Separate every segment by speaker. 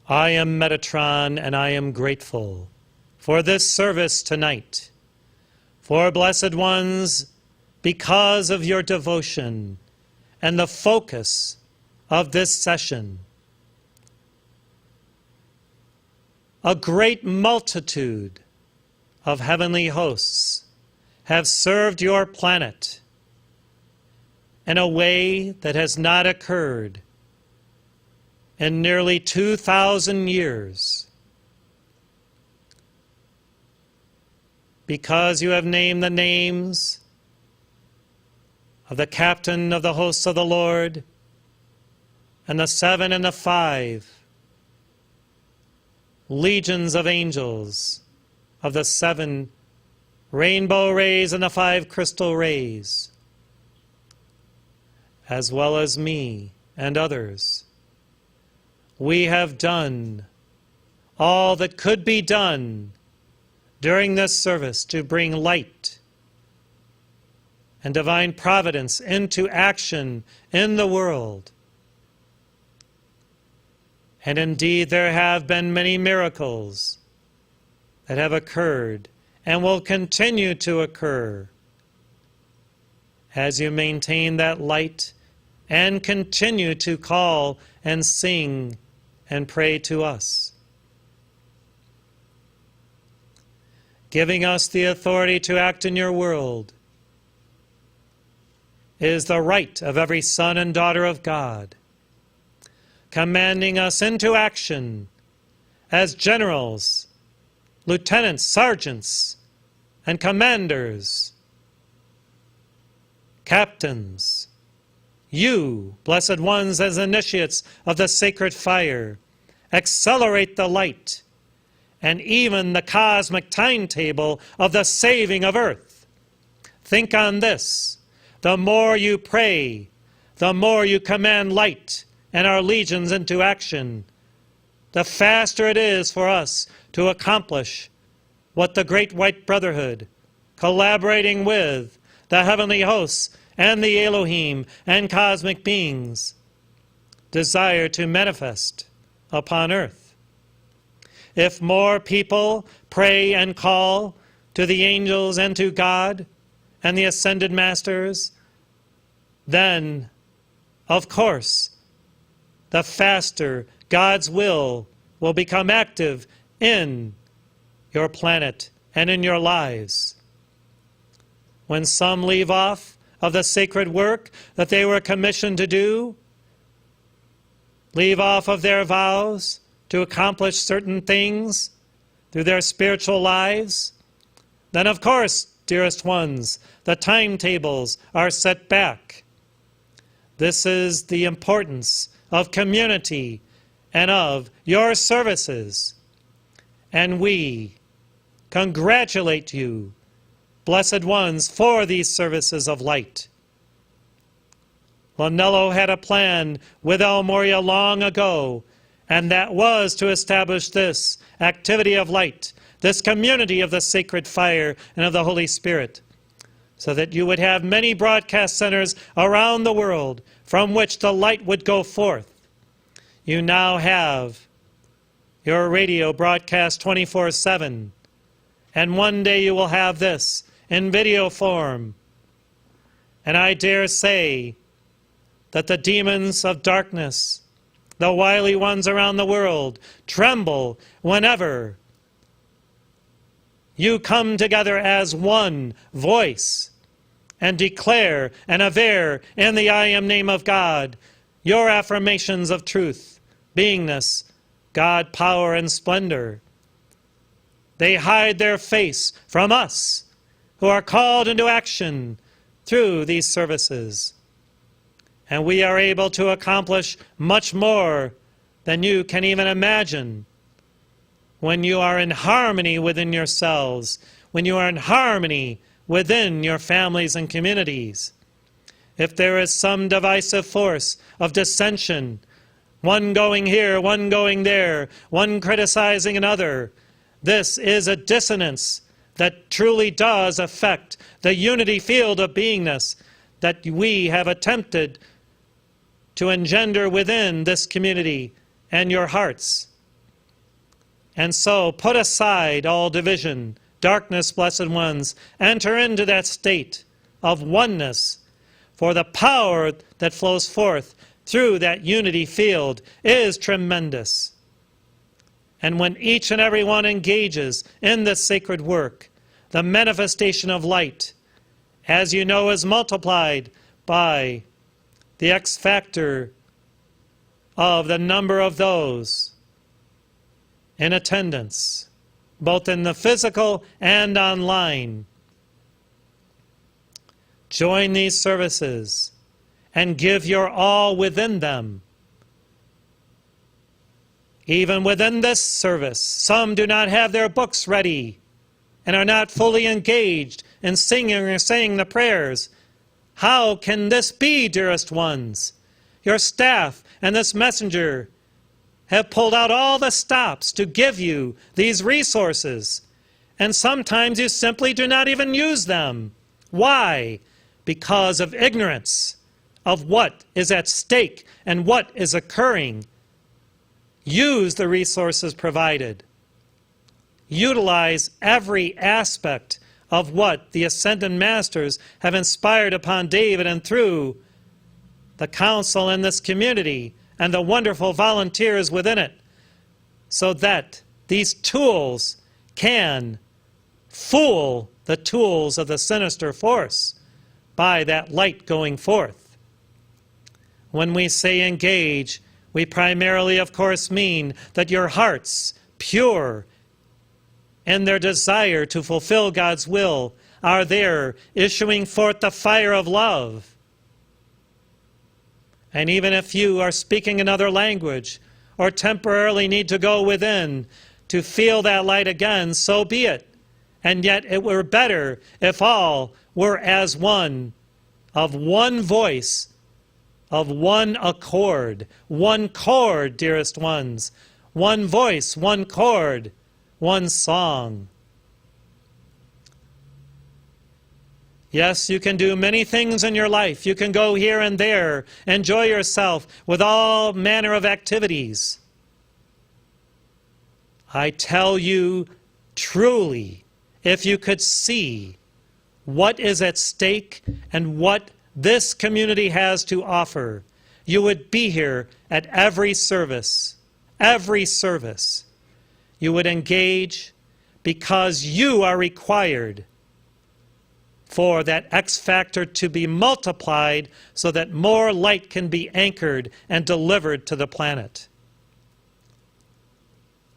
Speaker 1: I am Metatron, and I am grateful for this service tonight. For blessed ones, because of your devotion and the focus of this session, a great multitude of heavenly hosts have served your planet in a way that has not occurred in nearly 2,000 years. Because you have named the names of the captain of the hosts of the Lord, and the 7 and the 5 legions of angels, of the 7 rainbow rays and the 5 crystal rays, as well as me and others. We have done all that could be done during this service to bring light and divine providence into action in the world. And indeed, there have been many miracles that have occurred and will continue to occur as you maintain that light and continue to call and sing and pray to us, giving us the authority to act in your world is the right of every son and daughter of God, commanding us into action as generals, lieutenants, sergeants, and commanders, captains. You, blessed ones, as initiates of the sacred fire, accelerate the light and even the cosmic timetable of the saving of earth. Think on this. The more you pray, the more you command light and our legions into action, the faster it is for us to accomplish what the Great White Brotherhood, collaborating with the heavenly hosts and the Elohim and cosmic beings, desire to manifest upon earth. If more people pray and call to the angels and to God and the ascended masters, then, of course, the faster God's will become active in your planet and in your lives. When some leave off of the sacred work that they were commissioned to do, leave off of their vows to accomplish certain things through their spiritual lives, then of course, dearest ones, the timetables are set back. This is the importance of community and of your services. And we congratulate you, blessed ones, for these services of light. Lonello had a plan with El Morya long ago, and that was to establish this activity of light, this community of the sacred fire and of the Holy Spirit, so that you would have many broadcast centers around the world from which the light would go forth. You now have your radio broadcast 24/7, and one day you will have this in video form. And I dare say that the demons of darkness, the wily ones around the world, tremble whenever you come together as one voice and declare and aver in the I Am name of God your affirmations of truth, beingness, God, power, and splendor. They hide their face from us who are called into action through these services. And we are able to accomplish much more than you can even imagine when you are in harmony within yourselves, when you are in harmony within your families and communities. If there is some divisive force of dissension, one going here, one going there, one criticizing another, this is a dissonance that truly does affect the unity field of beingness that we have attempted to engender within this community and your hearts And so put aside all division, darkness, blessed ones, enter into that state of oneness, for the power that flows forth through that unity field is tremendous. And when each and every one engages in this sacred work, the manifestation of light, as you know, is multiplied by the X factor of the number of those in attendance, both in the physical and online. Join these services and give your all within them. Even within this service, some do not have their books ready and are not fully engaged in singing or saying the prayers. How can this be, dearest ones? Your staff and this messenger have pulled out all the stops to give you these resources, and sometimes you simply do not even use them. Why? Because of ignorance of what is at stake and what is occurring. Use the resources provided. Utilize every aspect of what the Ascended Masters have inspired upon David and through the council in this community and the wonderful volunteers within it, so that these tools can fool the tools of the sinister force by that light going forth. When we say engage, we primarily, of course, mean that your hearts, pure in their desire to fulfill God's will, are there issuing forth the fire of love. And even if you are speaking another language or temporarily need to go within to feel that light again, so be it. And yet it were better if all were as one, of one voice, of one accord, one chord, dearest ones, one voice, one chord, one song. Yes, you can do many things in your life. You can go here and there, enjoy yourself with all manner of activities. I tell you truly, if you could see what is at stake and what this community has to offer, you would be here at every service. Every service. You would engage because you are required for that X factor to be multiplied so that more light can be anchored and delivered to the planet.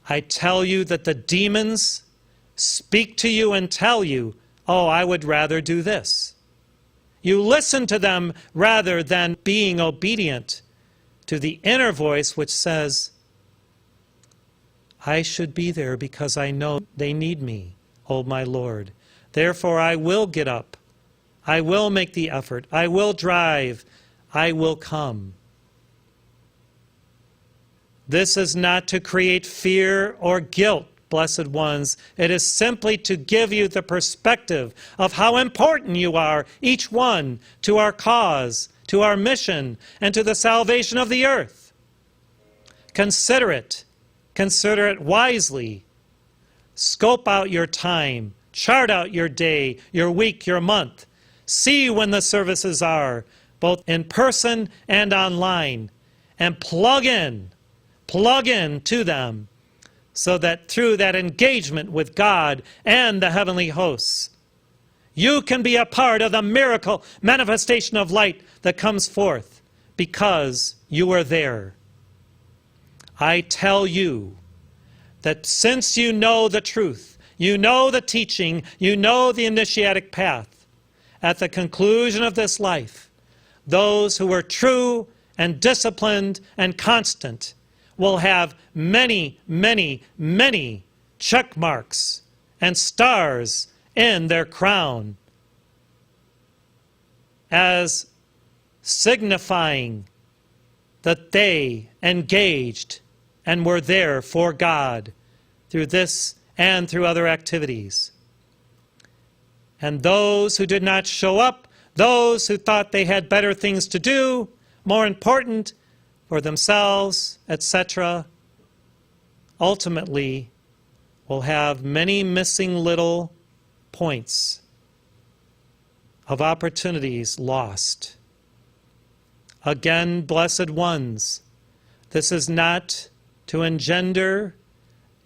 Speaker 1: I tell you that the demons speak to you and tell you, oh, I would rather do this. You listen to them rather than being obedient to the inner voice which says, I should be there because I know they need me, oh my Lord. Therefore I will get up. I will make the effort. I will drive. I will come. This is not to create fear or guilt, blessed ones. It is simply to give you the perspective of how important you are, each one, to our cause, to our mission, and to the salvation of the earth. Consider it. Consider it wisely. Scope out your time. Chart out your day, your week, your month. See when the services are, both in person and online, and plug in to them, so that through that engagement with God and the heavenly hosts, you can be a part of the miracle manifestation of light that comes forth because you are there. I tell you that since you know the truth, you know the teaching, you know the initiatic path, at the conclusion of this life, those who are true and disciplined and constant will have many, many, many check marks and stars in their crown as signifying that they engaged and were there for God through this and through other activities. And those who did not show up, those who thought they had better things to do, more important for themselves, etc., ultimately will have many missing little points of opportunities lost. Again, blessed ones, this is not to engender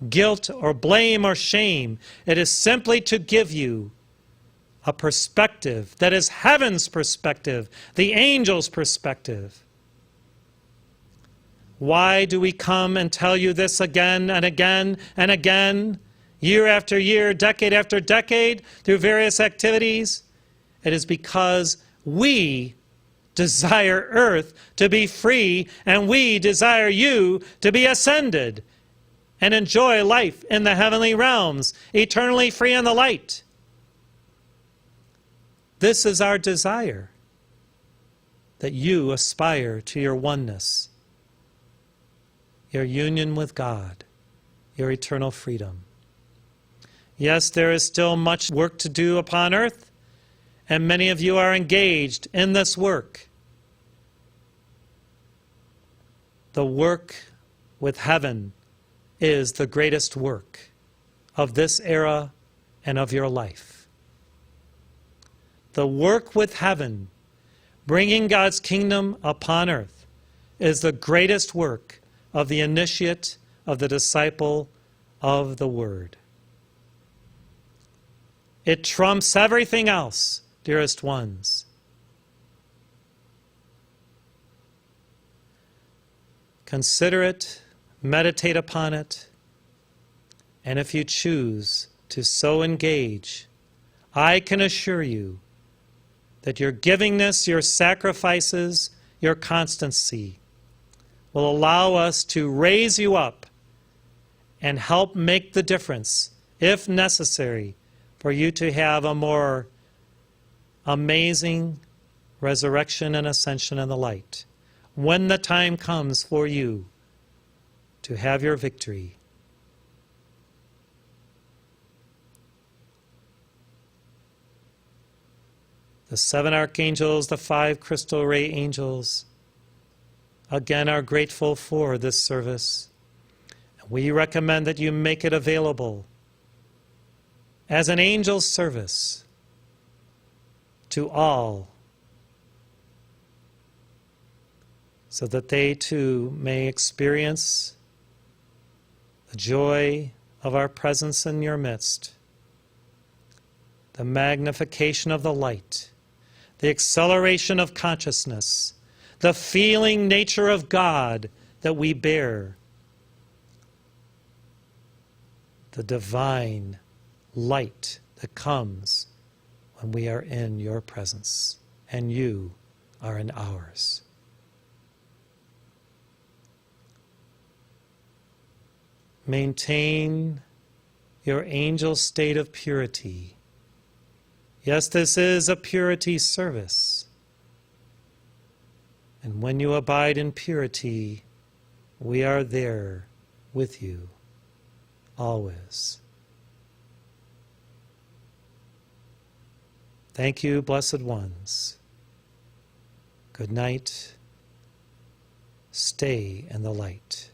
Speaker 1: guilt or blame or shame. It is simply to give you a perspective that is heaven's perspective, the angel's perspective. Why do we come and tell you this again and again and again, year after year, decade after decade, through various activities? It is because we desire earth to be free, and we desire you to be ascended and enjoy life in the heavenly realms, eternally free in the light. This is our desire, that you aspire to your oneness, your union with God, your eternal freedom. Yes, there is still much work to do upon earth, and many of you are engaged in this work. The work with heaven is the greatest work of this era and of your life. The work with heaven, bringing God's kingdom upon earth, is the greatest work of the initiate, of the disciple of the Word. It trumps everything else, dearest ones. Consider it, meditate upon it, and if you choose to so engage, I can assure you that your givingness, your sacrifices, your constancy will allow us to raise you up and help make the difference, if necessary, for you to have a more amazing resurrection and ascension in the light, when the time comes for you to have your victory. The 7 archangels, the 5 crystal ray angels, again are grateful for this service. We recommend that you make it available as an angel's service to all, so that they too may experience the joy of our presence in your midst, the magnification of the light, the acceleration of consciousness, the feeling nature of God that we bear, the divine light that comes when we are in your presence and you are in ours. Maintain your angel state of purity. Yes, this is a purity service. And when you abide in purity, we are there with you, always. Thank you, blessed ones. Good night. Stay in the light.